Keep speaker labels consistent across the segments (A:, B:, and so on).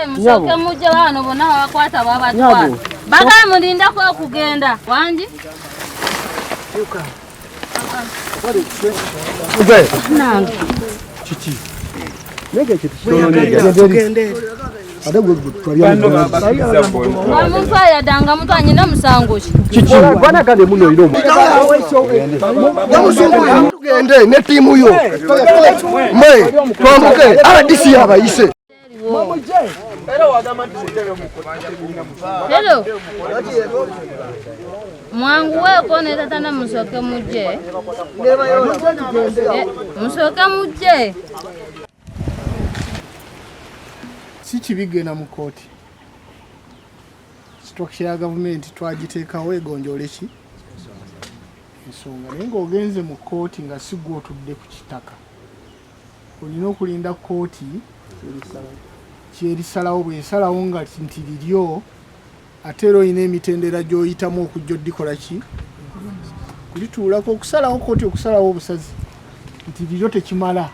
A: Musoke muje bano bona bakwata babatwala. Baga mulinda kwa kugenda. Wanji?
B: Yuka.
A: Nange.
B: Chichi. Nege chichi. Tugende. Adagwe twaliana.
A: Bamuntu ayadanga muntu anyina musango ki.
B: Chichi. Bana kande muno iromo. Yamusungu tugende ne timu yo. Mwe twambuke RDC yabayise.
A: Hello. Mwangu weko ne tatana musoke muje. Musoke muje.
C: Si kibigena mu kooti. Structure ya government twagiteekawo egonjole ki ensonga naye ng'ogenze mu kooti nga si gwe otudde ku kitaka olina okulinda kooti kyerisalawo bw'esalawo nga nti liryo ate era olina emitendera gy'oyitamu okujja oddikola ki kulituulako okusalawo kooti okusalawo obusazi nti liryo tekimala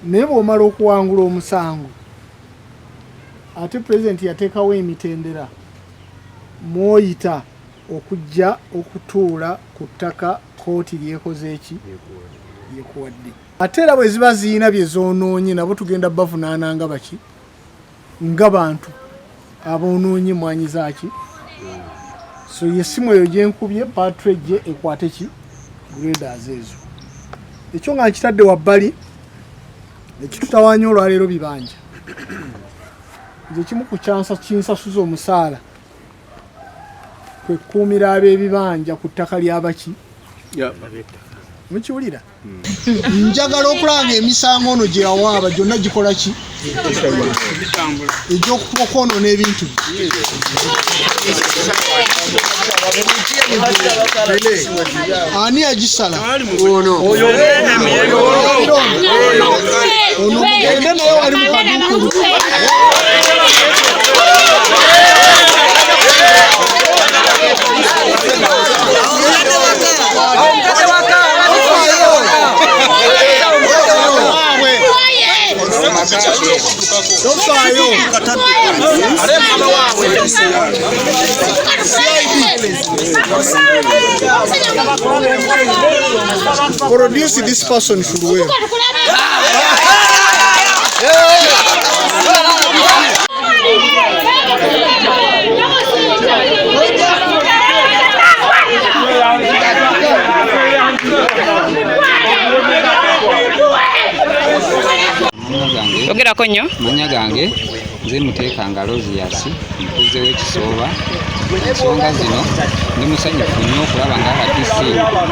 C: naye bw'omala okuwangula omusango ate pulezidenti yateekawo emitendera mwoyita okujja okutuula ku ttaka kooti lyekoze eki yekuwadde ate era bwe ziba ziyina bye zoonoonye nabo tugenda bavunaananga baki nga bantu aboonoonye mwanyi zaaki so yessimu eyo gyenkubye patreje ekwate ki graders ezo ekyo nga nkitadde wabbali ekitutawaanya olwaleero bibanja nze kimu ku kyansa kinsasuza omusaala kwe kuumira ab'ebibanja ku ttaka ly'abaki mukiwulira njagala okulanga emisango ono gye yawaaba gyonna gikola ki egy'okwonoona ebintu ani yagisala ono mugende naye wali mukadukulu Produce this person should wear.
D: Ogera konyo
E: manya gange nze muteekanga Rosias mpuze w'ekisooba ensonga zino ndi musanyufu nnyo okulaba nga RDC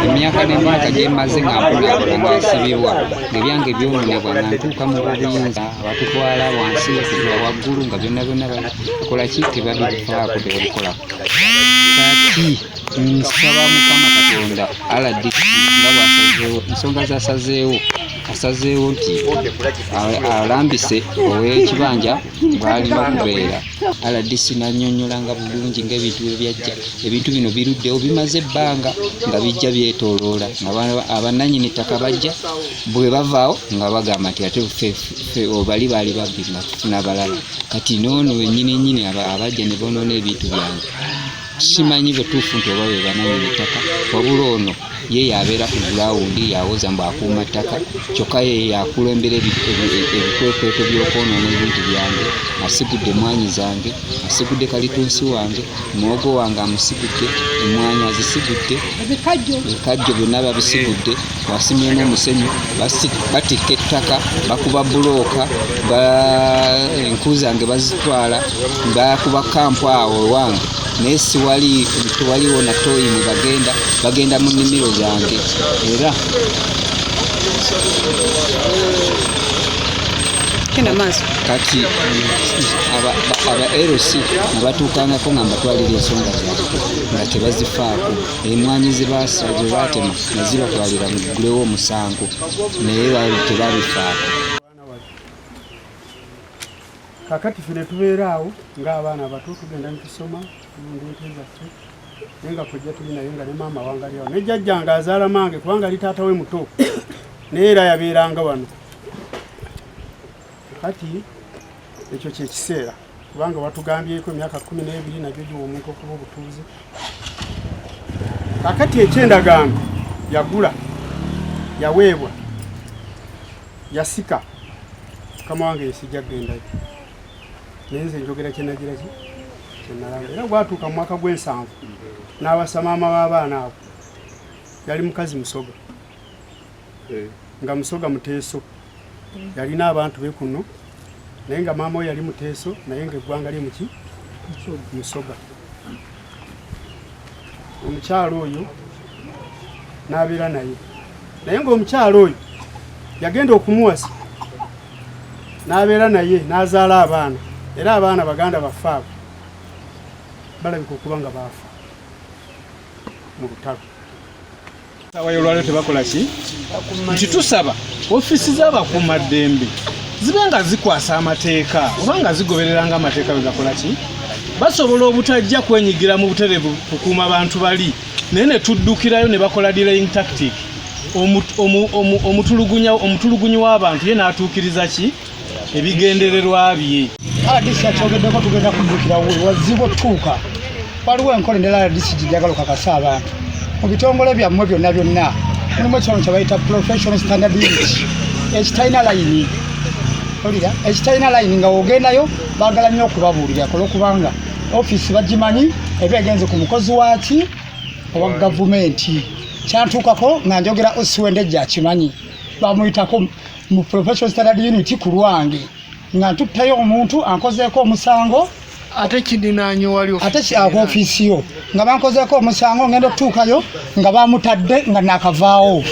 E: emyaka n'emyaka gyemaze nga mponaabona nga nsibirwa ebyange byononebwa nga ntuuka mu buyinza batutwala wansi okutula waggulu nga byonna byonna bakola ki tebabifaako tebabikolako kati nsaba Mukama Katonda RDC nga bw'asazeewo ensonga z'asazeewo asazeewo nti alambise ow'ekibanja bw'alina okubeera RDC n'annyonnyolanga bulungi ng'ebintu ebyajja ebintu bino biruddewo bimaze ebbanga nga bijja byetooloola nga abannannyini ttaka bajja bwe bavaawo nga bagamba nti ate ffe bali baali babbi nga tufuna balala kati noono wennyini abajja ne bonoona ebintu byange simanyi butuufu nti oba be bannannyini ttaka wabula ono ye yabeera ku gulawundi yawoza mbu akuuma ttaka kyokka ye yakulembera ebikwekweto by'okwonoona ebintu byange asigudde emwanyi zange asigudde kalitunsi wange muwogo wange amusigudde emwanyi azisigudde ebikajjo byonna babisigudde wasimye n'omusenyu batikka ettaka bakuba bulooka enku zange bazitwala bakuba kampu awo ewange naye tewaliwo na toyi mwe bagenda mu nnimiro zange era kati aba LC nebatuukangako nga mbatwalira ensonga zaabwe nga tebazifaako emwanyi ze baatema nazibatwalira mugulewo omusango naye tebabifaako
C: kakati ffe ne tubeera awo ng'abaana abato tugenda netusoma ente zaffe naye nga kojja tuli naye nga ne maama wange ali awo ne jjajja nga azaala mange kubanga ali taata we muto naye era yabeeranga wano kati ekyo kye kiseera kubanga batugambyeko emyaka 12 nabyo giwomuka okuba obutuuze kakati ekyendagaano yagula yaweebwa yasika kama wange yesijja gendayo nenze njogera kyenagira ki kyenalanga era gwatuuka mu mwaka gw'ensanvu n'abasa maama b'abaana abo yali mukazi Musoga nga Musoga Muteeso yalina abantu be kuno naye nga maama we yali Muteeso naye nga eggwanga lye muki Musoga omukyalo oyo n'abeera naye ng'omukyalo oyo yagenda okumuwasa n'abeera naye n'azaala abaana era abaana baganda baffe abo balabika okuba nga baafa mu lutalo sawayo olwaliro tebakola ki nti tusaba ofiisi z'abakuumaddembe zibe nga zikwasa amateeka oba nga zigobereranga amateeka bwe gakola ki basobola obutajja kwenyigira mu butereevu kukuuma abantu bali naye ne tuddukirayo ne bakola delaying tactic omutulugunyi w'abantu ye n'atuukiriza ki ebigendererwa bye
F: RDC akyogeddeko tugenda kuddukira wazibu otuuka waliwo enkola endala RDC gijagala okakasa abantu mu bitongole byammwe byonna mulimu ekiwamu kye bayita professional standard unit ekitalina layini olira ekitalina layini nga wogendayo baagala nnyo okubabuulirako olwokubanga ofiisi bagimanyi eba egenze ku mukozi waki owa gavumenti kyantuukako nga njogera Osiwendejja akimanyi bamuyitako mu professional standard unit ku lwange nga ntuttayo omuntu ankozeeko omusango
C: ate kidinaanyo wali
F: ate ofiisi yo nga bankozeeko omusango ngenda okutuukayo nga bamutadde nga nakavaawo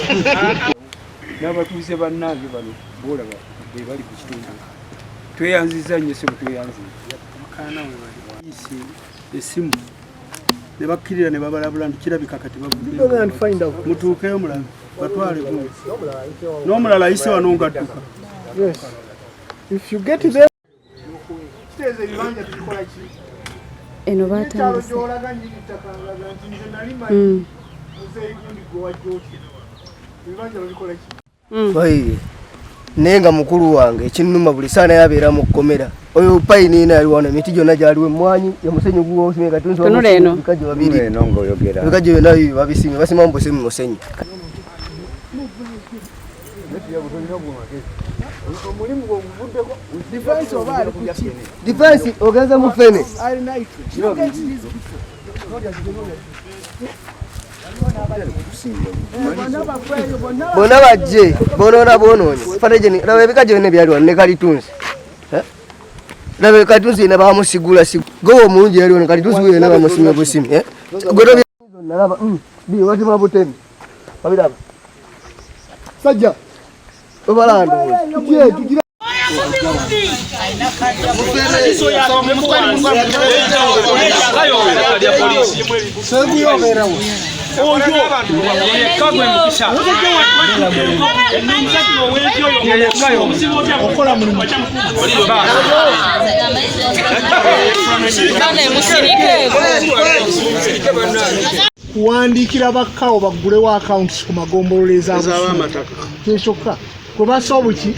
G: n'abatuuze bannange bano boolaba be bali ku kitundu tweyanziza nnyo se butweyanziza esimu ne bakkirira ne babalabula nti kirabika kati mutuukeyo mulabe batwale gumu n'omulala ayise wano ngadduka
A: eno batandise
B: naye nga mukulu wange ekinnuma buli saana yabeera mu kkomera oyo payini ina yali wano emiti gyonna gyaliwo emmwanyi yamusenyu guwosimekatibikajjo babiri ebikajjo byonna babisimye basima mubusemi musenyu defense ogenze mufene bona bajje bonoona bonoonye fanejeni laba ebikajjo byonna byali wano ne kalitunzi laba kalitunzi ne bamusigula gowo omulungi yali wano kalitunzi yena bamusimye busimi nalaba watima butemi babiraba sajja obalando tugira
C: kuwandiikira bakkawo baggulewo akawunti ku magombolola ez'amataka kyekyoka kwe basobola ki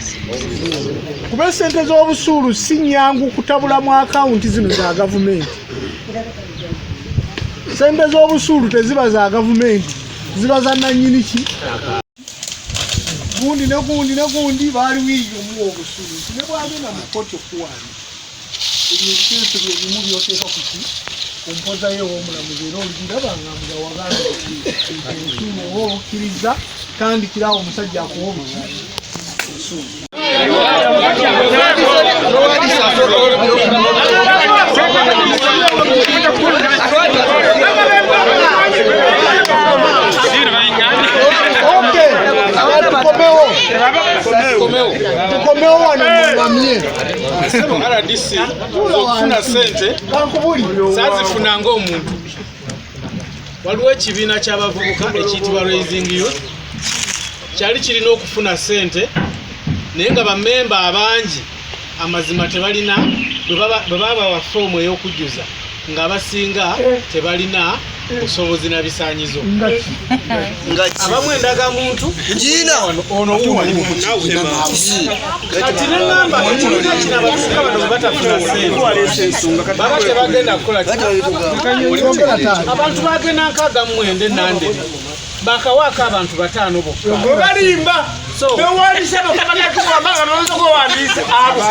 C: kuba ssente z'obusuulu si nnyangu kutabula mu akawunti zino za gavumenti. Ssente z'obusuulu teziba za gavumenti, ziba za nannyini ki gundi ne gundi baali wiiyo mu obusuulu ne bwagenda mu kkooti okuwaana ebyo ebikenso byebimu byoteeka ku ki ompozayo ow'omulamuzi era oliraba nga waganda entuumu oba okkiriza tandikirawo omusajja akuwa obuki obusuulu. Tukomeo wano mwamye
H: RDC okufuna sente sazifuna ng'omuntu. Waliwo ekibiina ky'abavubuka ekiyitibwa Raising Youth kyali kirina okufuna sente naye nga bammemba abangi amazima tebalina bwe baba wa foomu ey'okujjuza ng'abasinga tebalina busobozi na bisaanyizo abamu endagamuntu ono wuwalimu kati neŋŋamba ekibiina kino abavubuka bano bwe batafuna ssente baba tebagenda kukola abantu bagenda 69 nandere bakawaako abantu 5 bokka balimba bewandiise bakabanakuwambaga nonzokowandiise abo